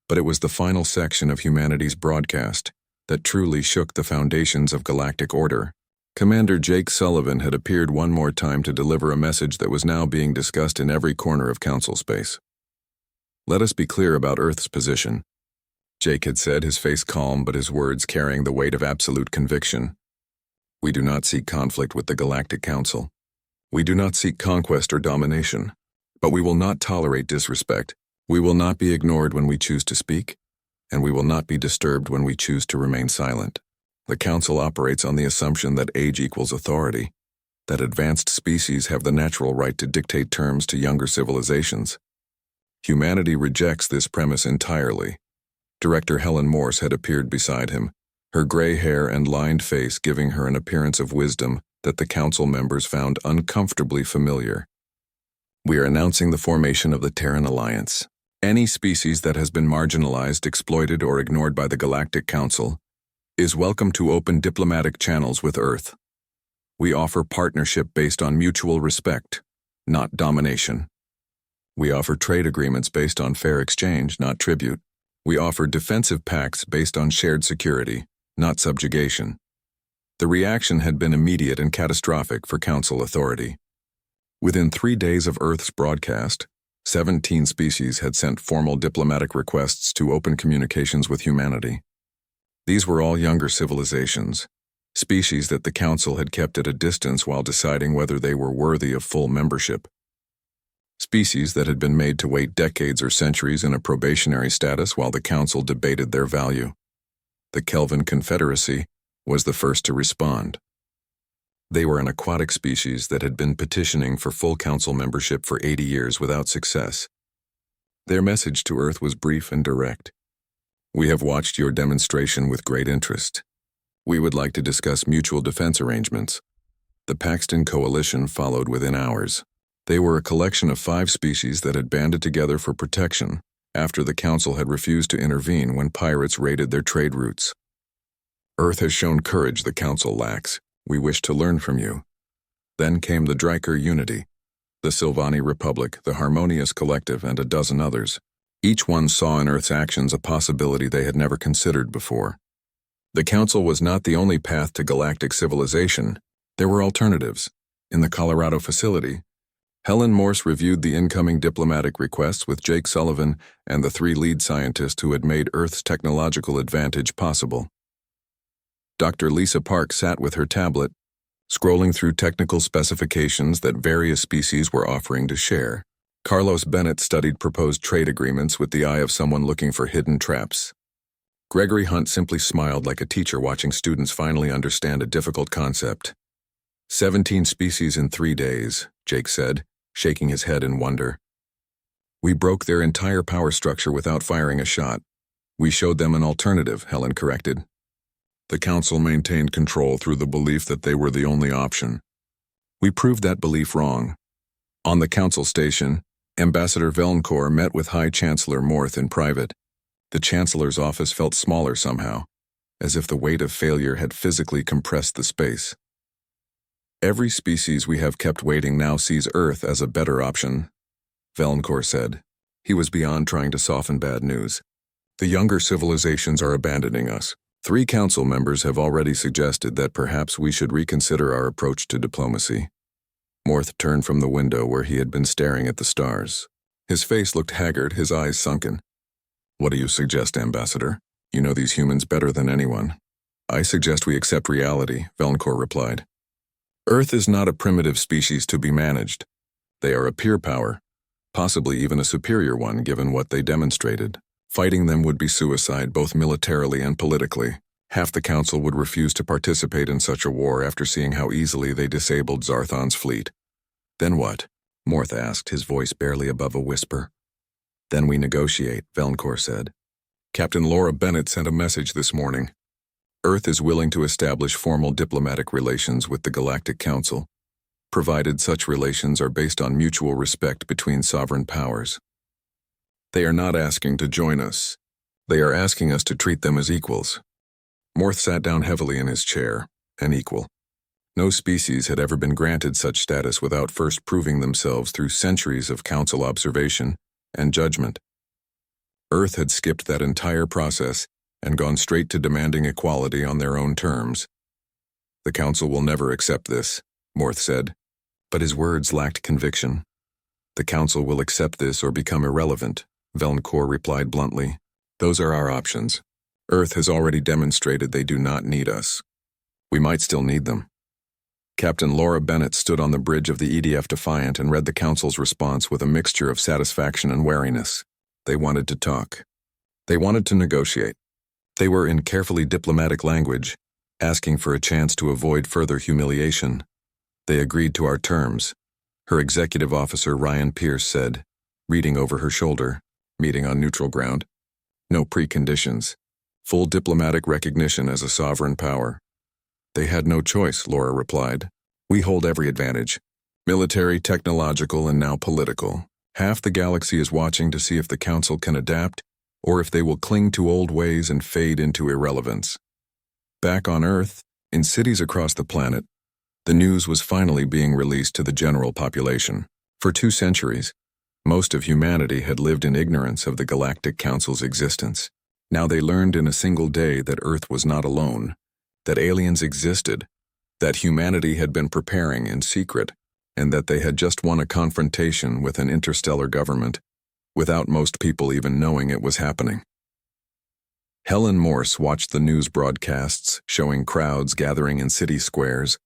But it was the final section of humanity's broadcast that truly shook the foundations of galactic order. Commander Jake Sullivan had appeared one more time to deliver a message that was now being discussed in every corner of Council space. "Let us be clear about Earth's position," Jake had said, his face calm but his words carrying the weight of absolute conviction. "We do not seek conflict with the Galactic Council. We do not seek conquest or domination. But we will not tolerate disrespect. We will not be ignored when we choose to speak, and we will not be disturbed when we choose to remain silent. The Council operates on the assumption that age equals authority, that advanced species have the natural right to dictate terms to younger civilizations. Humanity rejects this premise entirely." Director Helen Morse had appeared beside him, her gray hair and lined face giving her an appearance of wisdom that the council members found uncomfortably familiar. We are announcing the formation of the Terran Alliance. Any species that has been marginalized, exploited, or ignored by the Galactic Council is welcome to open diplomatic channels with Earth. We offer partnership based on mutual respect, not domination. We offer trade agreements based on fair exchange, not tribute. We offer defensive pacts based on shared security, not subjugation. The reaction had been immediate and catastrophic for Council authority. Within 3 days of Earth's broadcast, 17 species had sent formal diplomatic requests to open communications with humanity. These were all younger civilizations, species that the Council had kept at a distance while deciding whether they were worthy of full membership. Species that had been made to wait decades or centuries in a probationary status while the Council debated their value. The Kelvin Confederacy was the first to respond. They were an aquatic species that had been petitioning for full Council membership for 80 years without success. Their message to Earth was brief and direct. We have watched your demonstration with great interest. We would like to discuss mutual defense arrangements. The Paxton Coalition followed within hours. They were a collection of 5 species that had banded together for protection after the Council had refused to intervene when pirates raided their trade routes. Earth has shown courage the Council lacks. We wish to learn from you. Then came the Dryker Unity, the Sylvani Republic, the Harmonious Collective, and a dozen others. Each one saw in Earth's actions a possibility they had never considered before. The Council was not the only path to galactic civilization. There were alternatives. In the Colorado facility, Helen Morse reviewed the incoming diplomatic requests with Jake Sullivan and the 3 lead scientists who had made Earth's technological advantage possible. Dr. Lisa Park sat with her tablet, scrolling through technical specifications that various species were offering to share. Carlos Bennett studied proposed trade agreements with the eye of someone looking for hidden traps. Gregory Hunt simply smiled like a teacher watching students finally understand a difficult concept. 17 species in 3 days, Jake said, shaking his head in wonder. We broke their entire power structure without firing a shot. We showed them an alternative, Helen corrected. The Council maintained control through the belief that they were the only option. We proved that belief wrong. On the Council station, Ambassador Velncourt met with High Chancellor Morth in private. The Chancellor's office felt smaller somehow, as if the weight of failure had physically compressed the space. Every species we have kept waiting now sees Earth as a better option, Velncourt said. He was beyond trying to soften bad news. The younger civilizations are abandoning us. 3 Council members have already suggested that perhaps we should reconsider our approach to diplomacy. Morth turned from the window where he had been staring at the stars. His face looked haggard, his eyes sunken. What do you suggest, Ambassador? You know these humans better than anyone. I suggest we accept reality, Velncourt replied. Earth is not a primitive species to be managed. They are a peer power, possibly even a superior one given what they demonstrated. Fighting them would be suicide both militarily and politically. Half the Council would refuse to participate in such a war after seeing how easily they disabled Zarthon's fleet. Then what? Morth asked, his voice barely above a whisper. Then we negotiate, Velncourt said. Captain Laura Bennett sent a message this morning. Earth is willing to establish formal diplomatic relations with the Galactic Council, provided such relations are based on mutual respect between sovereign powers. They are not asking to join us. They are asking us to treat them as equals. Morth sat down heavily in his chair, an equal. No species had ever been granted such status without first proving themselves through centuries of Council observation and judgment. Earth had skipped that entire process and gone straight to demanding equality on their own terms. The Council will never accept this, Morth said, but his words lacked conviction. The Council will accept this or become irrelevant, Velncourt replied bluntly. Those are our options. Earth has already demonstrated they do not need us. We might still need them. Captain Laura Bennett stood on the bridge of the EDF Defiant and read the Council's response with a mixture of satisfaction and wariness. They wanted to talk. They wanted to negotiate. They were in carefully diplomatic language, asking for a chance to avoid further humiliation. They agreed to our terms, her executive officer Ryan Pierce said, reading over her shoulder, meeting on neutral ground. No preconditions. Full diplomatic recognition as a sovereign power. They had no choice, Laura replied. We hold every advantage. Military, technological, and now political. Half the galaxy is watching to see if the Council can adapt, or if they will cling to old ways and fade into irrelevance. Back on Earth, in cities across the planet, the news was finally being released to the general population. For 2 centuries, most of humanity had lived in ignorance of the Galactic Council's existence. Now they learned in a single day that Earth was not alone, that aliens existed, that humanity had been preparing in secret, and that they had just won a confrontation with an interstellar government, without most people even knowing it was happening. Helen Morse watched the news broadcasts showing crowds gathering in city squares,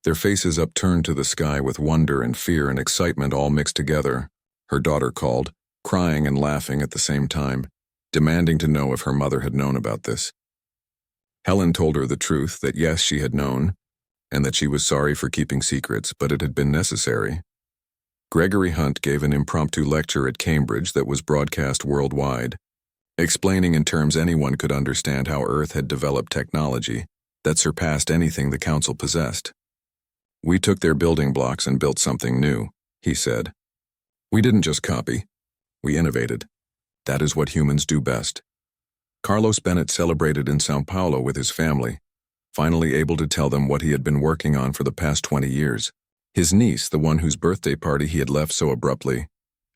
their faces upturned to the sky with wonder and fear and excitement all mixed together. Her daughter called, crying and laughing at the same time, demanding to know if her mother had known about this. Helen told her the truth, that yes, she had known, and that she was sorry for keeping secrets, but it had been necessary. Gregory Hunt gave an impromptu lecture at Cambridge that was broadcast worldwide, explaining in terms anyone could understand how Earth had developed technology that surpassed anything the Council possessed. "We took their building blocks and built something new," he said. "We didn't just copy. We innovated. That is what humans do best." Carlos Bennett celebrated in São Paulo with his family, finally able to tell them what he had been working on for the past 20 years. His niece, the one whose birthday party he had left so abruptly,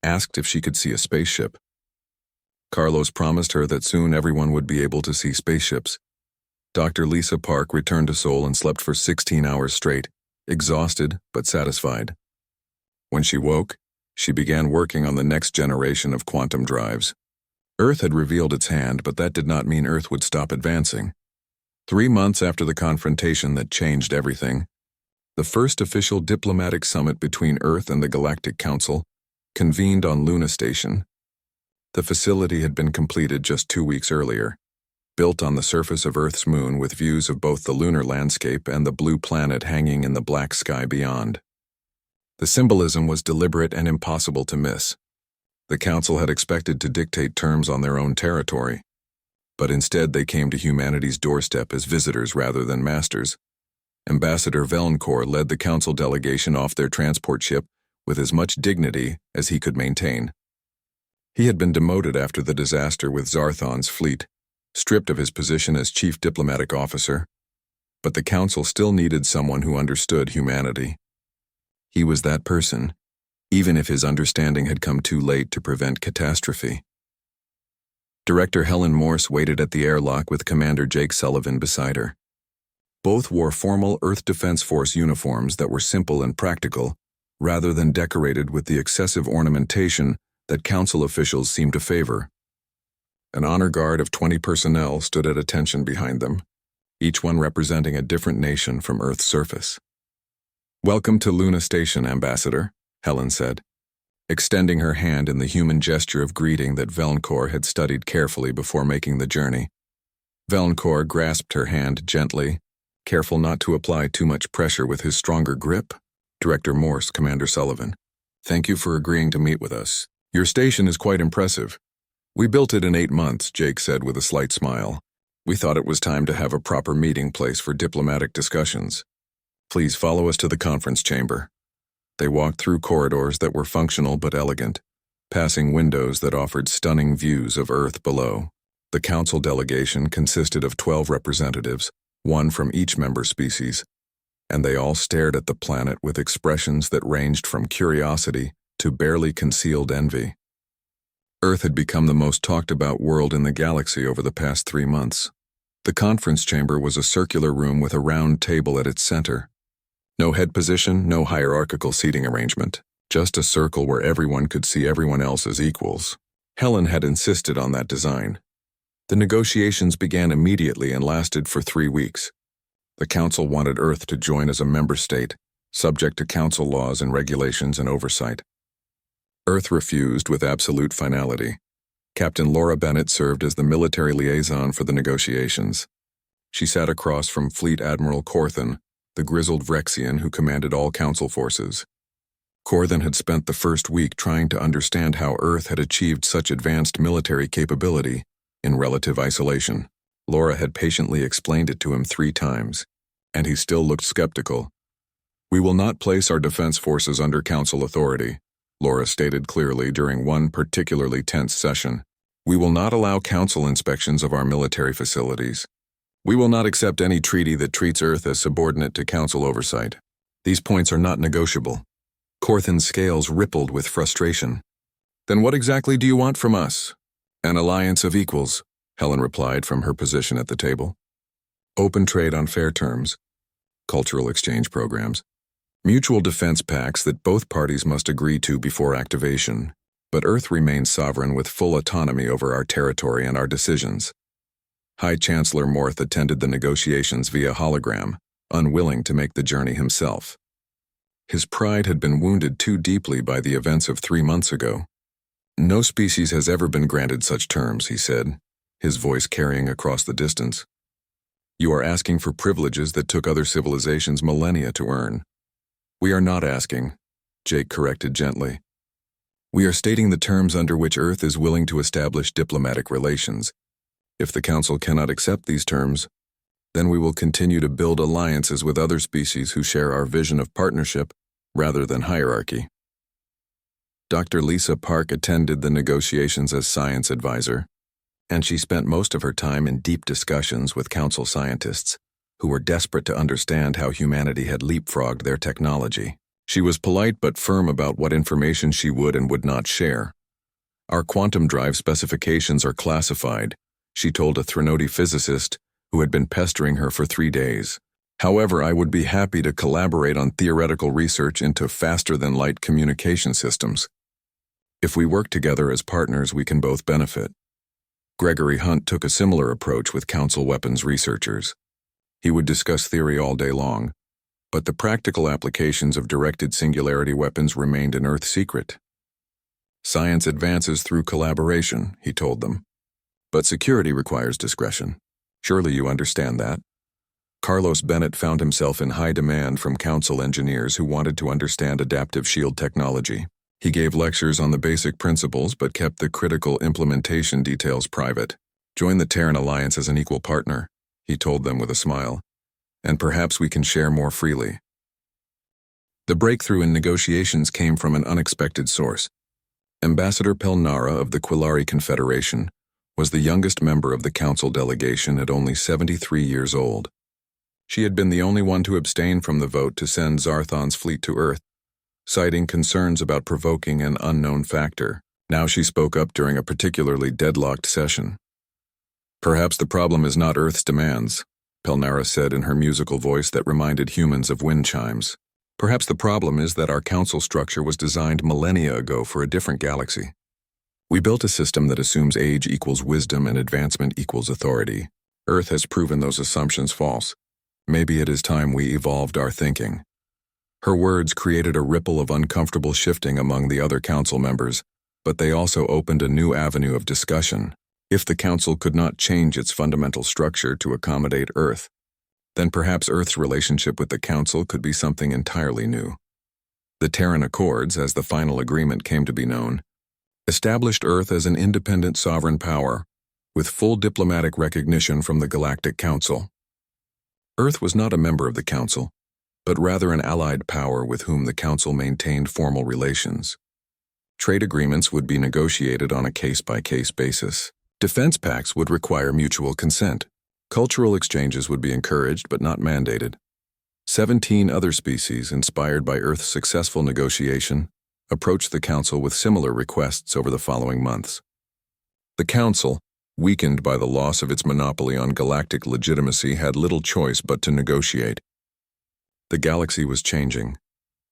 asked if she could see a spaceship. Carlos promised her that soon everyone would be able to see spaceships. Dr. Lisa Park returned to Seoul and slept for 16 hours straight, exhausted but satisfied. When she woke, she began working on the next generation of quantum drives. Earth had revealed its hand, but that did not mean Earth would stop advancing. 3 months after the confrontation that changed everything, the first official diplomatic summit between Earth and the Galactic Council convened on Luna Station. The facility had been completed just 2 weeks earlier, built on the surface of Earth's moon with views of both the lunar landscape and the blue planet hanging in the black sky beyond. The symbolism was deliberate and impossible to miss. The Council had expected to dictate terms on their own territory, but instead they came to humanity's doorstep as visitors rather than masters. Ambassador Velncourt led the Council delegation off their transport ship with as much dignity as he could maintain. He had been demoted after the disaster with Zarthon's fleet, stripped of his position as chief diplomatic officer, but the Council still needed someone who understood humanity. He was that person, even if his understanding had come too late to prevent catastrophe. Director Helen Morse waited at the airlock with Commander Jake Sullivan beside her. Both wore formal Earth Defense Force uniforms that were simple and practical, rather than decorated with the excessive ornamentation that Council officials seemed to favor. An honor guard of 20 personnel stood at attention behind them, each one representing a different nation from Earth's surface. "Welcome to Luna Station, Ambassador," Helen said, extending her hand in the human gesture of greeting that Velncourt had studied carefully before making the journey. Velncourt grasped her hand gently, careful not to apply too much pressure with his stronger grip. "Director Morse, Commander Sullivan, thank you for agreeing to meet with us. Your station is quite impressive. We built it in 8 months," Jake said with a slight smile. "We thought it was time to have a proper meeting place for diplomatic discussions. Please follow us to the conference chamber." They walked through corridors that were functional but elegant, passing windows that offered stunning views of Earth below. The Council delegation consisted of 12 representatives, one from each member species, and they all stared at the planet with expressions that ranged from curiosity to barely concealed envy. Earth had become the most talked-about world in the galaxy over the past 3 months. The conference chamber was a circular room with a round table at its center. No head position, no hierarchical seating arrangement, just a circle where everyone could see everyone else as equals. Helen had insisted on that design. The negotiations began immediately and lasted for 3 weeks. The Council wanted Earth to join as a member state, subject to Council laws and regulations and oversight. Earth refused with absolute finality. Captain Laura Bennett served as the military liaison for the negotiations. She sat across from Fleet Admiral Corthan, the grizzled Vrexian who commanded all Council forces. Corthan had spent the first week trying to understand how Earth had achieved such advanced military capability in relative isolation. Laura had patiently explained it to him 3 times, and he still looked skeptical. We will not place our defense forces under Council authority, Laura stated clearly during one particularly tense session. We will not allow Council inspections of our military facilities. We will not accept any treaty that treats Earth as subordinate to Council oversight. These points are not negotiable. Corthan's scales rippled with frustration. Then what exactly do you want from us? An alliance of equals, Helen replied from her position at the table. Open trade on fair terms, cultural exchange programs, mutual defense pacts that both parties must agree to before activation, but Earth remains sovereign with full autonomy over our territory and our decisions. High Chancellor Morth attended the negotiations via hologram, unwilling to make the journey himself. His pride had been wounded too deeply by the events of 3 months ago. No species has ever been granted such terms, he said, his voice carrying across the distance. You are asking for privileges that took other civilizations millennia to earn. We are not asking, Jake corrected gently. We are stating the terms under which Earth is willing to establish diplomatic relations. If the Council cannot accept these terms, then we will continue to build alliances with other species who share our vision of partnership rather than hierarchy. Dr. Lisa Park attended the negotiations as science advisor, and she spent most of her time in deep discussions with Council scientists, who were desperate to understand how humanity had leapfrogged their technology. She was polite but firm about what information she would and would not share. Our quantum drive specifications are classified, she told a Threnody physicist who had been pestering her for 3 days. However, I would be happy to collaborate on theoretical research into faster-than-light communication systems. If we work together as partners, we can both benefit. Gregory Hunt took a similar approach with Council weapons researchers. He would discuss theory all day long, but the practical applications of directed singularity weapons remained an Earth secret. Science advances through collaboration, he told them. But security requires discretion. Surely you understand that. Carlos Bennett found himself in high demand from Council engineers who wanted to understand adaptive shield technology. He gave lectures on the basic principles but kept the critical implementation details private. Join the Terran Alliance as an equal partner, he told them with a smile, and perhaps we can share more freely. The breakthrough in negotiations came from an unexpected source. Ambassador Pelnara of the Quillari Confederation was the youngest member of the Council delegation at only 73 years old. She had been the only one to abstain from the vote to send Zarthon's fleet to Earth, citing concerns about provoking an unknown factor. Now she spoke up during a particularly deadlocked session. Perhaps the problem is not Earth's demands, Pelnara said in her musical voice that reminded humans of wind chimes. Perhaps the problem is that our Council structure was designed millennia ago for a different galaxy. We built a system that assumes age equals wisdom and advancement equals authority. Earth has proven those assumptions false. Maybe it is time we evolved our thinking. Her words created a ripple of uncomfortable shifting among the other Council members, but they also opened a new avenue of discussion. If the Council could not change its fundamental structure to accommodate Earth, then perhaps Earth's relationship with the Council could be something entirely new. The Terran Accords, as the final agreement came to be known, established Earth as an independent sovereign power, with full diplomatic recognition from the Galactic Council. Earth was not a member of the Council, but rather an allied power with whom the Council maintained formal relations. Trade agreements would be negotiated on a case-by-case basis. Defense pacts would require mutual consent. Cultural exchanges would be encouraged but not mandated. 17 other species, inspired by Earth's successful negotiation, approached the Council with similar requests over the following months. The Council, weakened by the loss of its monopoly on galactic legitimacy, had little choice but to negotiate. The galaxy was changing,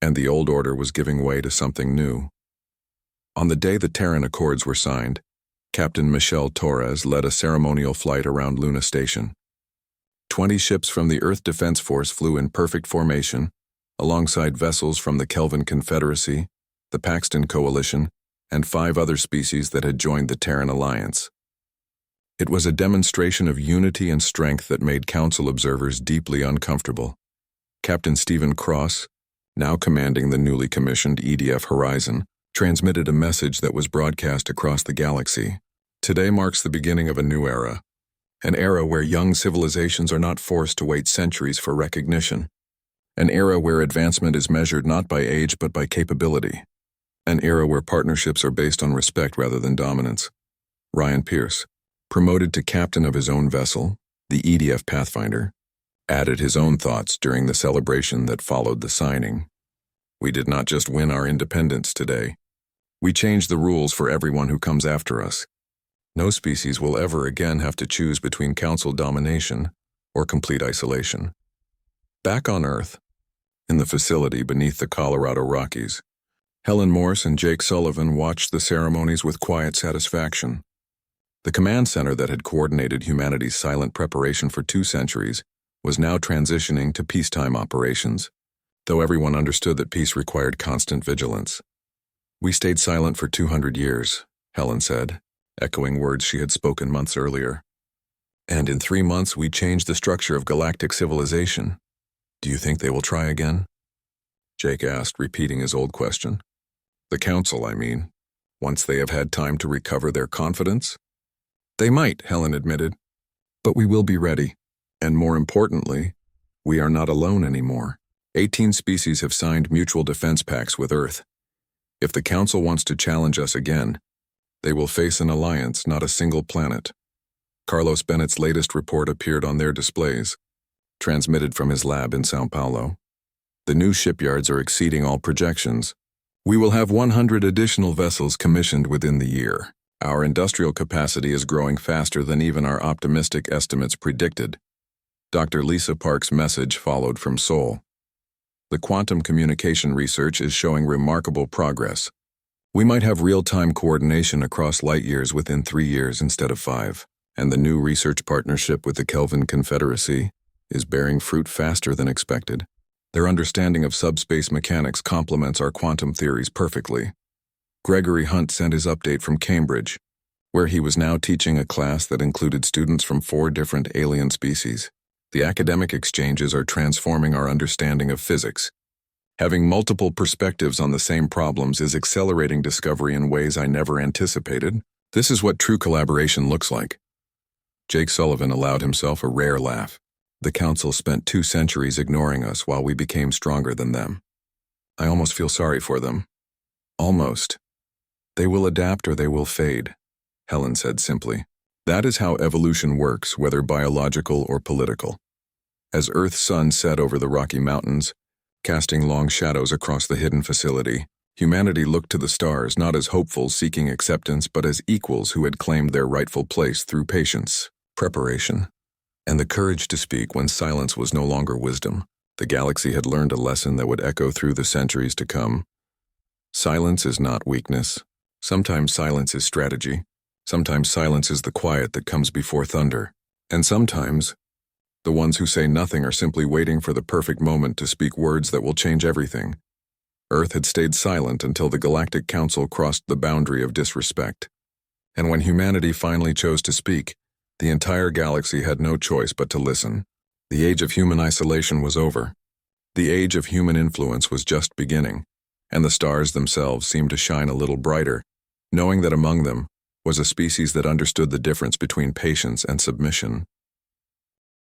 and the old order was giving way to something new. On the day the Terran Accords were signed, Captain Michel Torres led a ceremonial flight around Luna Station. 20 ships from the Earth Defense Force flew in perfect formation, alongside vessels from the Kelvin Confederacy, the Paxton Coalition, and 5 other species that had joined the Terran Alliance. It was a demonstration of unity and strength that made Council observers deeply uncomfortable. Captain Stephen Cross, now commanding the newly commissioned EDF Horizon, transmitted a message that was broadcast across the galaxy. Today marks the beginning of a new era, an era where young civilizations are not forced to wait centuries for recognition. An era where advancement is measured not by age but by capability. An era where partnerships are based on respect rather than dominance. Ryan Pierce, promoted to captain of his own vessel, the EDF Pathfinder, added his own thoughts during the celebration that followed the signing. We did not just win our independence today. We changed the rules for everyone who comes after us. No species will ever again have to choose between council domination or complete isolation. Back on Earth, in the facility beneath the Colorado Rockies, Helen Morse and Jake Sullivan watched the ceremonies with quiet satisfaction. The command center that had coordinated humanity's silent preparation for 2 centuries was now transitioning to peacetime operations, though everyone understood that peace required constant vigilance. "We stayed silent for 200 years, Helen said, echoing words she had spoken months earlier. "And in 3 months we changed the structure of galactic civilization. Do you think they will try again?" Jake asked, repeating his old question. "The council, I mean. Once they have had time to recover their confidence?" "They might," Helen admitted. "But we will be ready. And more importantly, we are not alone anymore. 18 species have signed mutual defense pacts with Earth. If the council wants to challenge us again, they will face an alliance, not a single planet." Carlos Bennett's latest report appeared on their displays, transmitted from his lab in Sao Paulo. "The new shipyards are exceeding all projections. We will have 100 additional vessels commissioned within the year. Our industrial capacity is growing faster than even our optimistic estimates predicted." Dr. Lisa Park's message followed from Seoul. "The quantum communication research is showing remarkable progress. We might have real-time coordination across light years within 3 years instead of 5, and the new research partnership with the Kelvin Confederacy is bearing fruit faster than expected. Their understanding of subspace mechanics complements our quantum theories perfectly." Gregory Hunt sent his update from Cambridge, where he was now teaching a class that included students from 4 different alien species. "The academic exchanges are transforming our understanding of physics. Having multiple perspectives on the same problems is accelerating discovery in ways I never anticipated. This is what true collaboration looks like." Jake Sullivan allowed himself a rare laugh. "The council spent 2 centuries ignoring us while we became stronger than them. I almost feel sorry for them. Almost. They will adapt or they will fade," Helen said simply. "That is how evolution works, whether biological or political." As Earth's sun set over the Rocky Mountains, casting long shadows across the hidden facility, humanity looked to the stars not as hopefuls seeking acceptance but as equals who had claimed their rightful place through patience, preparation, and the courage to speak when silence was no longer wisdom. The galaxy had learned a lesson that would echo through the centuries to come. Silence is not weakness. Sometimes silence is strategy. Sometimes silence is the quiet that comes before thunder. And sometimes, the ones who say nothing are simply waiting for the perfect moment to speak words that will change everything. Earth had stayed silent until the Galactic Council crossed the boundary of disrespect. And when humanity finally chose to speak, the entire galaxy had no choice but to listen. The age of human isolation was over. The age of human influence was just beginning, and the stars themselves seemed to shine a little brighter, knowing that among them was a species that understood the difference between patience and submission.